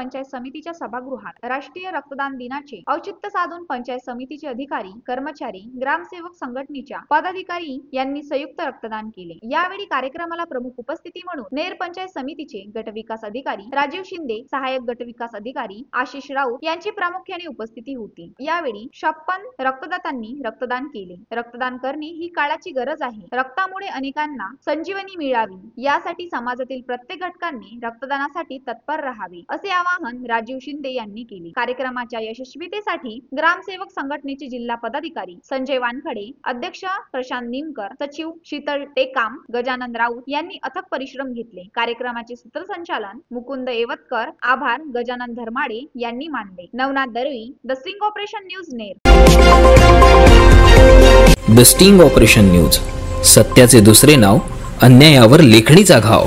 पंचायत समितीच्या सभागृहात राष्ट्रीय रक्तदान दिनाचे औचित्य साधून पंचायत समितीचे अधिकारी, कर्मचारी, ग्रामसेवक संघटनेच्या पदाधिकारी यांनी संयुक्त रक्तदान केले। यावेळी कार्यक्रमाला प्रमुख उपस्थिती म्हणून नेर पंचायत समितीचे गटविकास अधिकारी राजीव शिंदे, सहाय्यक गटविकास अधिकारी आशिष राऊत यांची प्रामुख्याने उपस्थिती होती। यावेळी 56 रक्तदात्यांनी रक्तदान केले। रक्तदान करणे ही काळाची गरज आहे। रक्तामुळे अनेकांना संजीवनी मिळावी यासाठी समाजातील प्रत्येक घटकांनी रक्तदानासाठी तत्पर राहावे असे आवाहन राजीव शिंदे यांनी केले। कार्यक्रमाच्या यशस्वीतेसाठी ग्रामसेवक संघटनेचे जिल्हा पदाधिकारी संजय वानखडे, अध्यक्ष प्रशांत निमकर, सचिव शीतल टेकाम, गजानन राऊत यांनी अथक परिश्रम घेतले। कार्यक्रमाचे सूत्रसंचालन मुकुंद येवतकर, आभार गजानन धर्माडे यांनी मानले। Navnath Darvi, the sting operation news नेर। द स्टिंग ऑपरेशन न्यूज, सत्याचे दुसरे नाव, अन्यायावर लेखणीचा घाव।